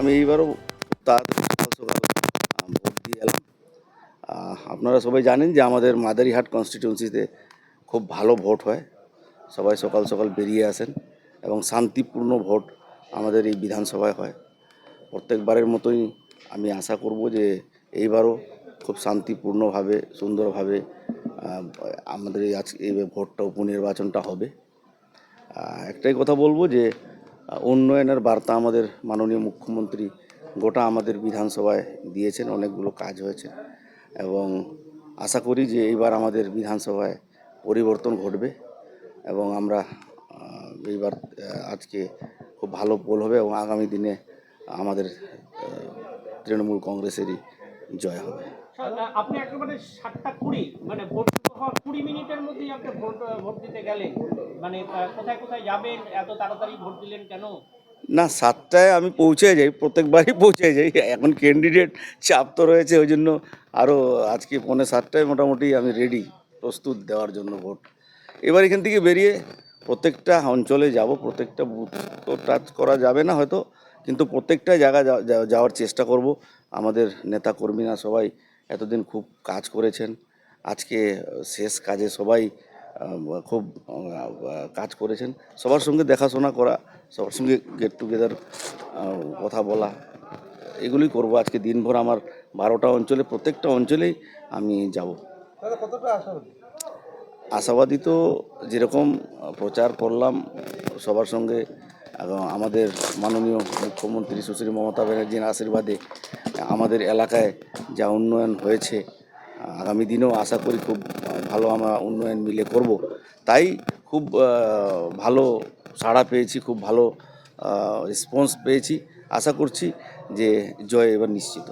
আমি এইবারও খুব তাড়াতাড়ি সকাল সকাল ভোট দিয়ে এলাম। আপনারা সবাই জানেন যে আমাদের মাদারিহাট কনস্টিটিউন্সিতে খুব ভালো ভোট হয়, সবাই সকাল সকাল বেরিয়ে আসেন এবং শান্তিপূর্ণ ভোট আমাদের এই বিধানসভায় হয়। প্রত্যেকবারের মতোই আমি আশা করব যে এইবারও খুব শান্তিপূর্ণভাবে সুন্দরভাবে আমাদের এই ভোটটা উপনির্বাচনটা হবে। একটাই কথা বলবো যে উন্নয়নের বার্তা আমাদের মাননীয় মুখ্যমন্ত্রী গোটা আমাদের বিধানসভায় দিয়েছেন, অনেকগুলো কাজ হয়েছে এবং আশা করি যে এইবার আমাদের বিধানসভায় পরিবর্তন ঘটবে এবং আমরা এইবার আজকে খুব ভালো পোল হবে এবং আগামী দিনে আমাদের তৃণমূল কংগ্রেসেরই জয় হবে। আপনি একেবারে 7:20 মানে ভোট শুরু হওয়ার 20 মিনিটের মধ্যেই আপনি ভোট দিতে গেলেন, মানে কোথায় কোথায় যাবেন, এত তাড়াতাড়ি ভোট দিলেন কেন? না, 7টায় আমি পৌঁছে যাই, প্রত্যেকবারই পৌঁছে যাই। এখন ক্যান্ডিডেট চাপ তো রয়েছে, ওই জন্য আরও আজকে 6:45টায় মোটামুটি আমি রেডি, প্রস্তুত দেওয়ার জন্য ভোট। এবার এখান থেকে বেরিয়ে প্রত্যেকটা অঞ্চলে যাব, প্রত্যেকটা বুথ তো টাচ করা যাবে না হয়তো, কিন্তু প্রত্যেকটা জায়গা যাওয়ার চেষ্টা করব। আমাদের নেতা কর্মীরা সবাই এতদিন খুব কাজ করেছেন, আজকে শেষ কাজে সবাই খুব কাজ করেছেন। সবার সঙ্গে দেখাশোনা করা, সবার সঙ্গে গেট টুগেদার কথা বলা, এগুলোই করব আজকে দিনভর। আমার 12টা অঞ্চলে, প্রত্যেকটা অঞ্চলেই আমি যাব। আশাবাদী তো যেরকম প্রচার করলাম সবার সঙ্গে, এবং আমাদের মাননীয় মুখ্যমন্ত্রী সুশ্রী মমতা ব্যানার্জির আশীর্বাদে আমাদের এলাকায় যা উন্নয়ন হয়েছে, আগামী দিনেও আশা করি খুব ভালো আমরা উন্নয়ন মিলে করব। তাই খুব ভালো সাড়া পেয়েছি, খুব ভালো রেসপন্স পেয়েছি। আশা করছি যে জয় এবার নিশ্চিত।